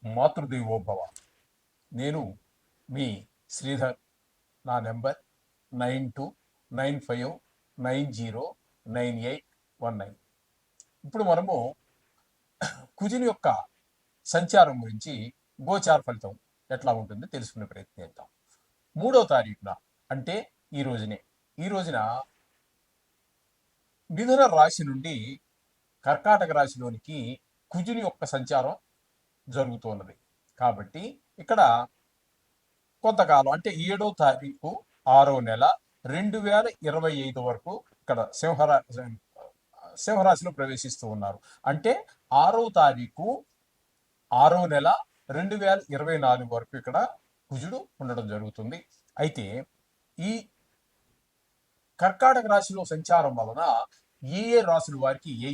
మాతృదేవోభవ. నేను మీ శ్రీధర్. నా నెంబర్ 9295909819. ఇప్పుడు మనము కుజుని యొక్క సంచారం గురించి, గోచార ఫలితం ఎట్లా ఉంటుందో తెలుసుకునే ప్రయత్నం చేద్దాం. 3వ తారీఖున అంటే ఈ రోజున మిథున రాశి నుండి కర్కాటక రాశిలోనికి కుజుని యొక్క సంచారం జరుగుతున్నది. కాబట్టి ఇక్కడ కొంతకాలం అంటే 7వ తారీఖు 6వ నెల 2025 వరకు ఇక్కడ సింహరాశిలో ప్రవేశిస్తూ ఉన్నారు. అంటే 6వ తారీఖు 6వ నెల 2024 వరకు ఇక్కడ కుజుడు ఉండడం జరుగుతుంది. అయితే ఈ కర్కాటక రాశిలో సంచారం వలన ఏ రాశుల వారికి ఏ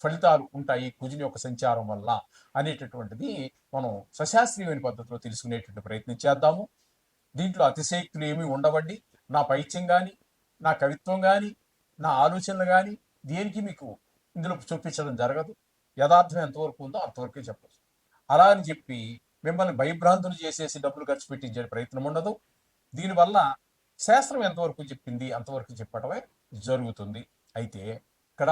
ఫలితాలు ఉంటాయి కుజుని యొక్క సంచారం వల్ల అనేటటువంటిది మనం సశాస్త్రీయమైన పద్ధతిలో తెలుసుకునేటువంటి ప్రయత్నం చేద్దాము. దీంట్లో అతిశయక్తులు ఏమీ ఉండవండి. నా పైత్యం కానీ, నా కవిత్వం కానీ, నా ఆలోచనలు కానీ దేనికి మీకు ఇందులో చూపించడం జరగదు. యథార్థం ఎంతవరకు ఉందో అంతవరకే చెప్పచ్చు. అలా అని చెప్పి మిమ్మల్ని భయభ్రాంతులు చేసేసి డబ్బులు ఖర్చు పెట్టించే ప్రయత్నం ఉండదు. దీనివల్ల శాస్త్రం ఎంతవరకు చెప్పింది అంతవరకు చెప్పడమే జరుగుతుంది. అయితే ఇక్కడ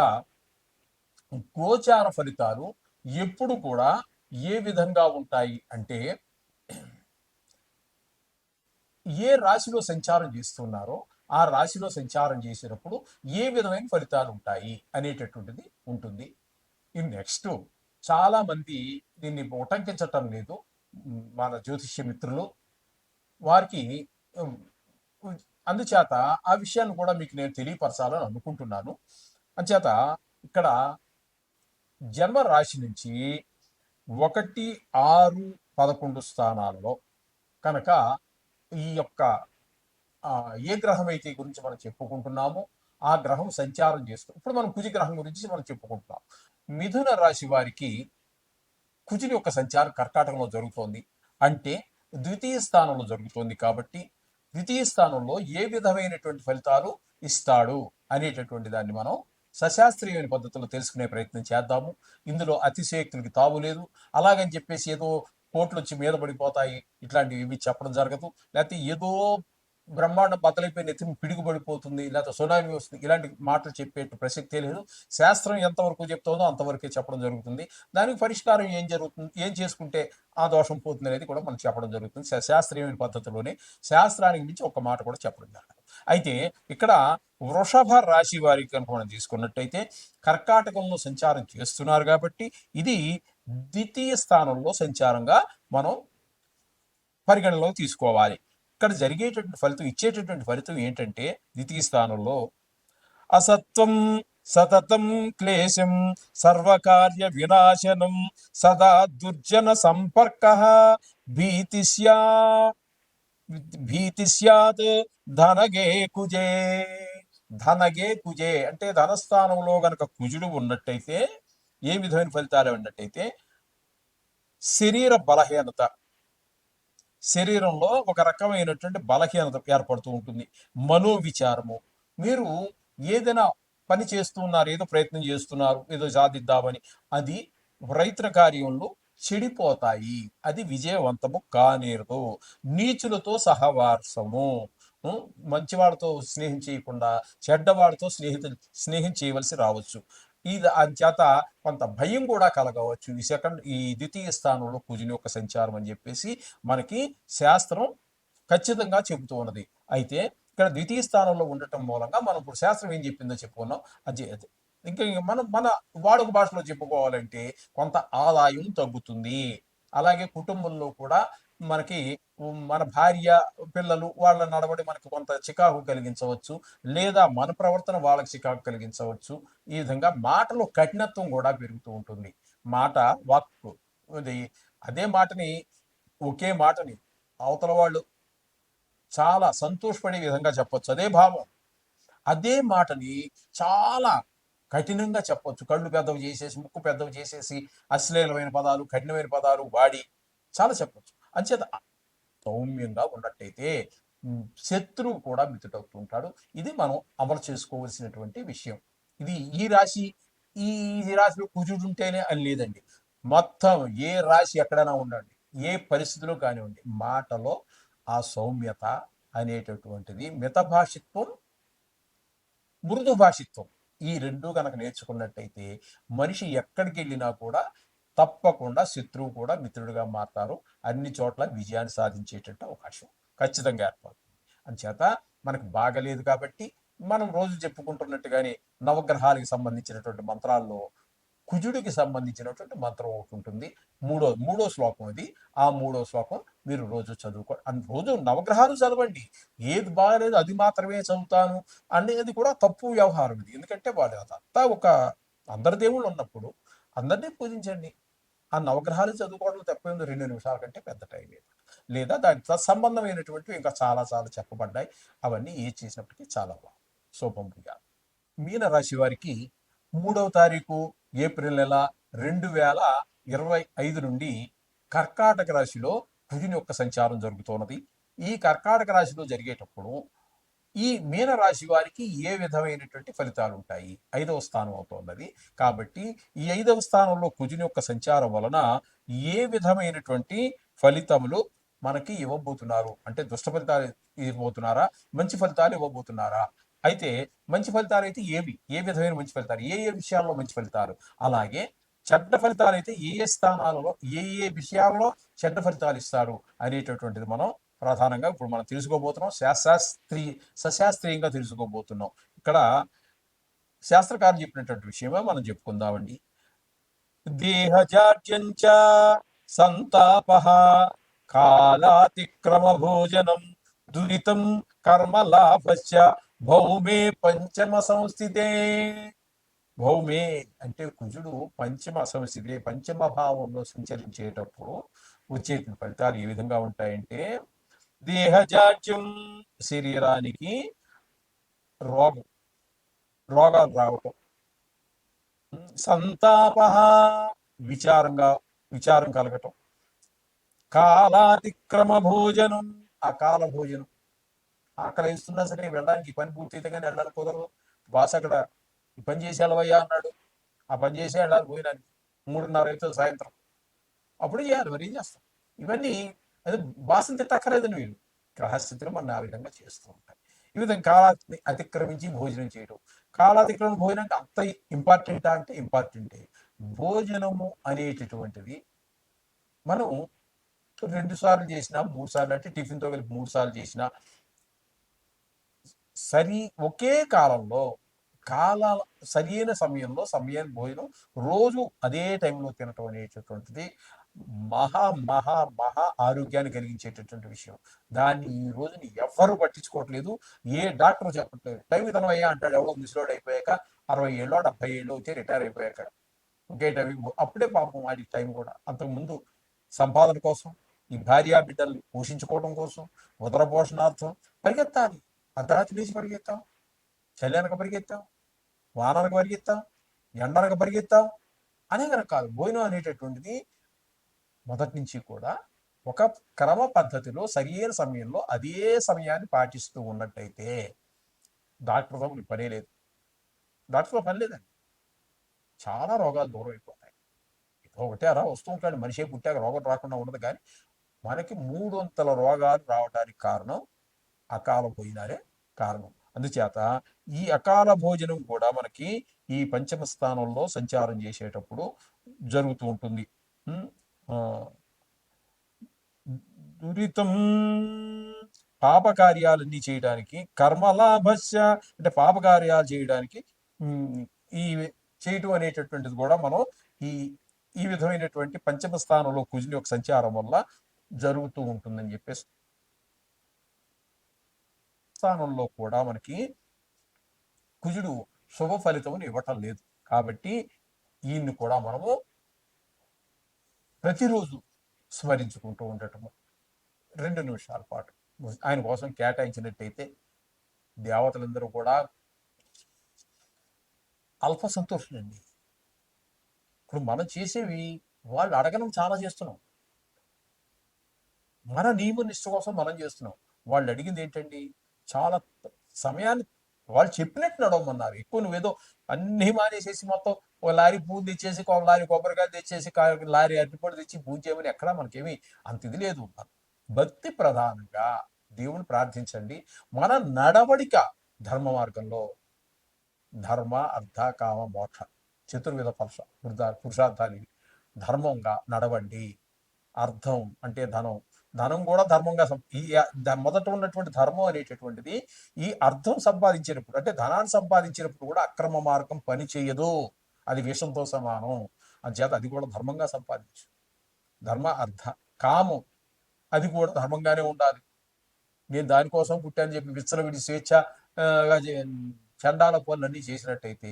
గోచార ఫలితాలు ఎప్పుడు కూడా ఏ విధంగా ఉంటాయి అంటే, ఏ రాశిలో సంచారం చేస్తున్నారో ఆ రాశిలో సంచారం చేసినప్పుడు ఏ విధమైన ఫలితాలు ఉంటాయి అనేటటువంటిది ఉంటుంది. ఈ నెక్స్ట్ చాలా మంది దీన్ని ఉటంకించటం లేదు. మన జ్యోతిష్య మిత్రులు వారికి అందుచేత ఆ విషయాన్ని కూడా మీకు నేను తెలియపరచాలని అనుకుంటున్నాను. అందుచేత ఇక్కడ జన్మ రాశి నుంచి 1, 6, 11 స్థానాల్లో కనుక ఈ యొక్క ఏ గ్రహం అయితే గురించి మనం చెప్పుకుంటున్నామో ఆ గ్రహం సంచారం చేస్తూ, ఇప్పుడు మనం కుజ గ్రహం గురించి మనం చెప్పుకుంటున్నాం. మిథున రాశి వారికి కుజుని యొక్క సంచారం కర్కాటకంలో జరుగుతోంది. అంటే ద్వితీయ స్థానంలో జరుగుతోంది. కాబట్టి ద్వితీయ స్థానంలో ఏ విధమైనటువంటి ఫలితాలు ఇస్తాడు అనేటటువంటి దాన్ని మనం సశాస్త్రీయమైన పద్ధతిలో తెలుసుకునే ప్రయత్నం చేద్దాము. ఇందులో అతిశయోక్తులకి తావు లేదు. అలాగని చెప్పేసి ఏదో కోట్లు వచ్చి మీద పడిపోతాయి ఇట్లాంటివి ఏవి చెప్పడం జరగదు. లేకపోతే ఏదో బ్రహ్మాండం బద్దలైపోయిన ఎత్తి పిడుగుపడిపోతుంది, లేకపోతే సునామీ వస్తుంది, ఇలాంటి మాటలు చెప్పేట్టు ప్రసక్తే లేదు. శాస్త్రం ఎంతవరకు చెప్తుందో అంతవరకే చెప్పడం జరుగుతుంది. దానికి పరిష్కారం ఏం జరుగుతుంది, ఏం చేసుకుంటే ఆ దోషం పోతుంది అనేది కూడా మనం చెప్పడం జరుగుతుంది. శాస్త్రీయమైన పద్ధతిలోనే, శాస్త్రానికి మించి ఒక మాట కూడా చెప్పడం జరగదు. అయితే ఇక్కడ వృషభ రాశి వారికి కనుక మనం తీసుకున్నట్టయితే కర్కాటకంలో సంచారం చేస్తున్నారు కాబట్టి ఇది ద్వితీయ స్థానంలో సంచారంగా మనం పరిగణలో తీసుకోవాలి. ఇక్కడ జరిగేటటువంటి ఫలితం, ఇచ్చేటటువంటి ఫలితం ఏంటంటే ద్వితీయ స్థానంలో అసత్వం సతతం క్లేశం సర్వకార్య వినాశనం సదా దుర్జన సంపర్క భీతి స్యాత్ ధనగే కుజే. ధనగే కుజే అంటే ధనస్థానంలో గనక కుజుడు ఉన్నట్టయితే ఏ విధమైన ఫలితాలు ఉన్నట్టయితే శరీర బలహీనత, శరీరంలో ఒక రకమైనటువంటి బలహీనత ఏర్పడుతూ ఉంటుంది. మనోవిచారము, మీరు ఏదైనా పని చేస్తున్నారు, ఏదో ప్రయత్నం చేస్తున్నారు, ఏదో సాధిద్దామని, అది ప్రయత్న కార్యంలో చెడిపోతాయి, అది విజయవంతము కానేరదు. నీచులతో సహవాసము, మంచివాడితో స్నేహం చేయకుండా చెడ్డవాడితో స్నేహం చేయవలసి రావచ్చు. ఇది చేత కొంత భయం కూడా కలగవచ్చు. ఈ ద్వితీయ స్థానంలో కుజుని యొక్క సంచారం అని చెప్పేసి మనకి శాస్త్రం ఖచ్చితంగా చెబుతూ ఉన్నది. అయితే ఇక్కడ ద్వితీయ స్థానంలో ఉండటం మూలంగా మనం ఇప్పుడు శాస్త్రం ఏం చెప్పిందో చెప్పుకున్నాం. అది ఇంకా మన వాడుక భాషలో చెప్పుకోవాలంటే కొంత ఆదాయం తగ్గుతుంది. అలాగే కుటుంబంలో కూడా మనకి మన భార్య పిల్లలు వాళ్ళ నడవడి మనకు కొంత చికాకు కలిగించవచ్చు, లేదా మన ప్రవర్తన వాళ్ళకి చికాకు కలిగించవచ్చు. ఈ విధంగా మాటలో కఠినత్వం కూడా పెరుగుతూ ఉంటుంది. వాక్కు అదే మాటని, ఒకే మాటని అవతల వాళ్ళు చాలా సంతోషపడే విధంగా చెప్పొచ్చు. అదే భావం, అదే మాటని చాలా కఠినంగా చెప్పొచ్చు. కళ్ళు పెద్దవి చేసేసి, ముక్కు పెద్దవి చేసేసి, అశ్లీలమైన పదాలు, కఠినమైన పదాలు వాడి చాలా చెప్పొచ్చు. అంచేత సౌమ్యంగా ఉన్నట్టయితే శత్రువు కూడా మిత్రుడవుతూ ఉంటాడు. ఇది మనం అమలు చేసుకోవలసినటువంటి విషయం. ఇది ఈ రాశిలో కుజుడు ఉంటేనే అని లేదండి. మొత్తం ఏ రాశి ఎక్కడైనా ఉండండి, ఏ పరిస్థితిలో కానివ్వండి, మాటలో ఆ సౌమ్యత అనేటటువంటిది, మితభాషిత్వం, మృదు భాషిత్వం, ఈ రెండు కనుక నేర్చుకున్నట్టయితే మనిషి ఎక్కడికి వెళ్ళినా కూడా తప్పకుండా శత్రువు కూడా మిత్రుడిగా మారతారు. అన్ని చోట్ల విజయాన్ని సాధించేటట్టు అవకాశం ఖచ్చితంగా ఏర్పడుతుంది. అంచేత మనకు బాగలేదు కాబట్టి మనం రోజు చెప్పుకుంటున్నట్టుగానే నవగ్రహాలకు సంబంధించినటువంటి మంత్రాల్లో కుజుడికి సంబంధించినటువంటి మంత్రం ఒకటి ఉంటుంది. మూడో శ్లోకం ఇది. ఆ మూడో శ్లోకం మీరు రోజు చదువుకో, రోజు నవగ్రహాలు చదవండి. ఏది బాగలేదు అది మాత్రమే చదువుతాను అనేది కూడా తప్పు వ్యవహారం ఇది. ఎందుకంటే వాడు అదంతా ఒక, అందరి దేవుళ్ళు ఉన్నప్పుడు అందరినీ పూజించండి. ఆ నవగ్రహాలు చదువుకోవడం తప్పేందు 2 నిమిషాల కంటే పెద్ద టైం లేదు. లేదా దానికి సంబంధమైనటువంటివి ఇంకా చాలా చాలా చెప్పబడ్డాయి. అవన్నీ ఏది చేసినప్పటికీ చాలా శుభంగా. మీన రాశి వారికి 3వ తారీఖు ఏప్రిల్ నెల 2025 నుండి కర్కాటక రాశిలో కుజుని యొక్క సంచారం జరుగుతున్నది. ఈ కర్కాటక రాశిలో జరిగేటప్పుడు ఈ మీన రాశి వారికి ఏ విధమైనటువంటి ఫలితాలు ఉంటాయి? 5వ స్థానం అవుతున్నది. కాబట్టి ఈ 5వ స్థానంలో కుజుని యొక్క సంచారం వలన ఏ విధమైనటువంటి ఫలితములు మనకి ఇవ్వబోతున్నారు? అంటే దుష్ట ఫలితాలు ఇవ్వబోతున్నారా, మంచి ఫలితాలు ఇవ్వబోతున్నారా? అయితే మంచి ఫలితాలు అయితే ఏవి, ఏ విధమైన మంచి ఫలితాలు, ఏ ఏ విషయాల్లో మంచి ఫలితాలు, అలాగే చెడ్డ ఫలితాలు అయితే ఏ ఏ స్థానాలలో ఏ ఏ విషయాల్లో చెడ్డ ఫలితాలు ఇస్తారు అనేటటువంటిది మనం ప్రధానంగా ఇప్పుడు మనం తెలుసుకోబోతున్నాం. సశాస్త్రీయంగా తెలుసుకోబోతున్నాం. ఇక్కడ శాస్త్రకారులు చెప్పినటువంటి విషయమే మనం చెప్పుకుందామండి. దేహజాడ్యంచ సంతాపః కాలాతిక్రమ భోజనం దురితం కర్మలాభశ్చ భౌమే పంచమ సంస్థితే. భౌమే అంటే కుజుడు పంచమ సంస్థితే, పంచమ భావంలో సంచరించేటప్పుడు వచ్చే ఫలితాలు ఏ విధంగా ఉంటాయంటే, దేహజాడ్యం శరీరానికి రోగాలు రావటం, సంతాప విచారం కలగటం, కాలాతిక్రమ భోజనం అకాల భోజనం, ఆకలి వేస్తున్నా సరే వెళ్ళడానికి, పని పూర్తయితే కానీ వెళ్ళాలి కుదరదు. బాస్ అక్కడ ఈ పని చేసి వెళ్ళవయ్యా అన్నాడు, ఆ పని చేసి వెళ్ళాలి పోయినానికి 3:30 అవుతుంది సాయంత్రం, అప్పుడు చేయాలి, మరి ఏం చేస్తాం. ఇవన్నీ అదే బాస్ని తిట్టక్కర్లేదని వీళ్ళు గ్రహస్థితిలో మన ఆ విధంగా చేస్తూ ఉంటాయి. ఈ విధంగా కాలాన్ని అతిక్రమించి భోజనం చేయడం. కాలాతిక్రమణ భోజనం అంటే అంత ఇంపార్టెంటా అంటే ఇంపార్టెంటే. భోజనము అనేటటువంటిది మనం 2 సార్లు చేసినా 3 సార్లు, అంటే టిఫిన్తో కలిపి 3 సార్లు చేసినా ఒకే కాలంలో సరైన సమయంలో సమయానికి భోజనం రోజు అదే టైంలో తినటం అనేటటువంటిది మహా మహా మహా ఆరోగ్యాన్ని కలిగించేటటువంటి విషయం. దాన్ని ఈ రోజుని ఎవ్వరూ పట్టించుకోవట్లేదు. ఏ డాక్టర్ చెప్పట్లేదు. టైం తినవయ్యా అంటాడు ఎవడో ముసలోడు అయిపోయాక, 60 ఏళ్ళో 70 ఏళ్ళు వచ్చి రిటైర్ అయిపోయాక. ఇంకే టైం అప్పుడే పాపం వాడి టైం కూడా. అంతకుముందు సంపాదన కోసం, ఈ భార్యా బిడ్డల్ని పోషించుకోవడం కోసం, ఉదర పోషణార్థం పరిగెత్తాలి. అర్ధరాత్రి లేచి పరిగెత్తాం, చల్లనక పరిగెత్తాం, వాననక పరిగెత్తాం, ఎండనక పరిగెత్తాం, అనేక రకాలు. భోజనం అనేటటువంటిది మొదటి నుంచి కూడా ఒక క్రమ పద్ధతిలో సరియైన సమయంలో అదే సమయాన్ని పాటిస్తూ ఉన్నట్టయితే డాక్టర్తో పనే లేదు. డాక్టర్తో పని లేదండి. చాలా రోగాలు దూరం అయిపోతాయి. ఒకటే అలా వస్తూ ఉంటాడు, మనిషి పుట్టాక రోగం రాకుండా ఉండదు. కానీ మనకి 300 రోగాలు రావడానికి కారణం అకాల భోజనాలే కారణం. అందుచేత ఈ అకాల భోజనం కూడా మనకి ఈ పంచమ స్థానంలో సంచారం చేసేటప్పుడు జరుగుతూ ఉంటుంది. దురితం పాపకార్యాలన్నీ చేయడానికి, కర్మలాభస్య అంటే పాపకార్యాలు చేయడానికి ఈ చేయటం అనేటటువంటిది కూడా మనం ఈ ఈ విధమైనటువంటి పంచమ స్థానంలో కుజుని యొక్క సంచారం వల్ల జరుగుతూ ఉంటుందని చెప్పేసి స్థానంలో కూడా మనకి కుజుడు శుభ ఫలితమును ఇవ్వటం లేదు. కాబట్టి ఈయన్ని కూడా మనము ప్రతిరోజు స్మరించుకుంటూ ఉండటము 2 నిమిషాల పాటు ఆయన కోసం కేటాయించినట్టయితే దేవతలందరూ కూడా అల్ప సంతోషులండి. ఇప్పుడు మనం చేసేవి వాళ్ళు అడగడం చాలా చేస్తున్నాం, మన నియమ నిష్ట కోసం మనం చేస్తున్నాం. వాళ్ళు అడిగింది ఏంటండి, చాలా సమయాన్ని వాళ్ళు చెప్పినట్టు నడవమన్నారు. ఎక్కువ నువ్వేదో అన్నీ మానేసేసి మొత్తం ఒక లారీ పూలు తెచ్చేసి, ఒక లారీ కొబ్బరికాయలు తెచ్చేసి, లారీ అరటిపళ్ళు తెచ్చి పూజ చేయమని ఎక్కడా మనకేమి అంత ఇది లేదు. భక్తి ప్రధానంగా దేవుని ప్రార్థించండి. మన నడవడిక ధర్మ మార్గంలో ధర్మ, అర్థ, కామ, మోక్ష చతుర్విధ పురుషార్థాలు ఇవి. ధర్మంగా నడవండి. అర్థం అంటే ధనం, ధనం కూడా ధర్మంగా మొదట ఉన్నటువంటి ధర్మం అనేటటువంటిది ఈ అర్థం సంపాదించినప్పుడు అంటే ధనాన్ని సంపాదించినప్పుడు కూడా అక్రమ మార్గం పని చేయదు. అది విషంతో సమానం. అంచేత అది కూడా ధర్మంగా సంపాదించు. ధర్మ, అర్థ, కామం అది కూడా ధర్మంగానే ఉండాలి. నేను దానికోసం పుట్టాను చెప్పి విచ్చలవిడి స్వేచ్ఛ చండాల పనులన్నీ చేసినట్టయితే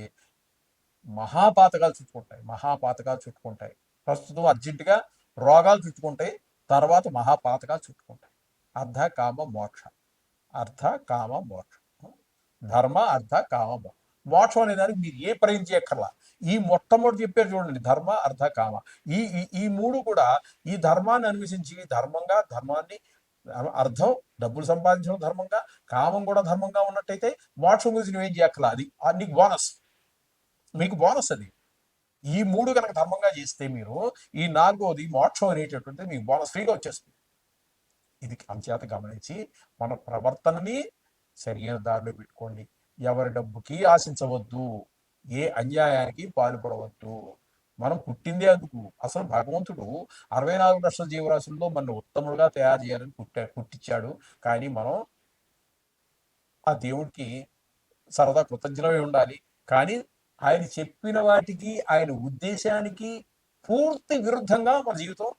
మహాపాతకాలు చుట్టుకుంటాయి. ప్రస్తుతం అర్జెంటుగా రోగాలు చుట్టుకుంటాయి, తర్వాత మహాపాతకాలు చుట్టుకుంటాయి. అర్ధ కామ మోక్ష, అర్ధ కామ మోక్ష, ధర్మ, అర్ధ, కామ, మోక్షం అనే దానికి మీరు ఏ ప్రయత్నం చేయక్కర్లా. ఈ మొట్టమొదటి చెప్పారు చూడండి, ధర్మ, అర్ధ, కామ. ఈ ఈ మూడు కూడా ఈ ధర్మాన్ని అన్వేషించి ధర్మాన్ని అర్థం డబ్బులు సంపాదించడం ధర్మంగా, కామం కూడా ధర్మంగా ఉన్నట్టయితే మోక్షం గురించి నువ్వేం చేయక్కర్లా. అది నీకు బోనస్, మీకు బోనస్ అది. ఈ మూడు కనుక ధర్మంగా చేస్తే మీరు ఈ నాలుగోది మోక్షం అనేటటువంటిది మీకు బోనస్ ఫ్రీగా వచ్చేస్తుంది. ఇది అంచేత గమనించి మన ప్రవర్తనని సరైన దారిలో పెట్టుకోండి. ఎవరి డబ్బుకి ఆశించవద్దు, ఏ అన్యాయానికి పాల్పడవద్దు. మనం పుట్టిందే అందుకు. అసలు భగవంతుడు 64 లక్షల జీవరాశుల్లో మన ఉత్తముడుగా తయారు చేయాలని పుట్టించాడు. కానీ మనం ఆ దేవుడికి సరదా కృతజ్ఞమై ఉండాలి. కానీ ఆయన చెప్పిన వాటికి, ఆయన ఉద్దేశానికి పూర్తి విరుద్ధంగా మన జీవితం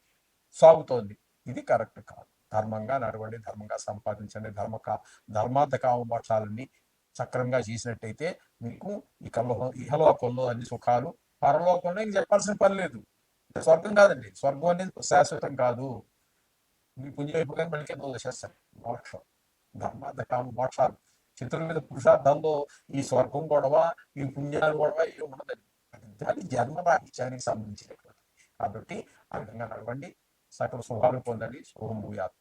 సాగుతోంది. ఇది కరెక్ట్ కాదు. ధర్మంగా నడవండి, ధర్మంగా సంపాదించండి. ధర్మార్థ కామ మోక్షాలన్నీ సక్రమంగా చేసినట్టయితే మీకు ఇహలోకంలో అన్ని సుఖాలు, పరలోకంలో ఇంక చెప్పాల్సిన పని లేదు. స్వర్గం కాదండి, స్వర్గం అనేది శాశ్వతం కాదు. మీ పుణ్యం అయిపోయి మళ్ళీ వచ్చేస్తాను. మోక్షం, ధర్మార్థ కామ మోక్షాలు చతుర్విధ పురుషార్థంలో ఈ స్వర్గం గొడవ, ఈ పుణ్యాలు గొడవ ఏమి ఉండదండి. అది జన్మరాహిత్యానికి సంబంధించినటువంటి. కాబట్టి ఆ విధంగా నడవండి, సకల శుభాలు పొందండి. శుభం భూయాత్.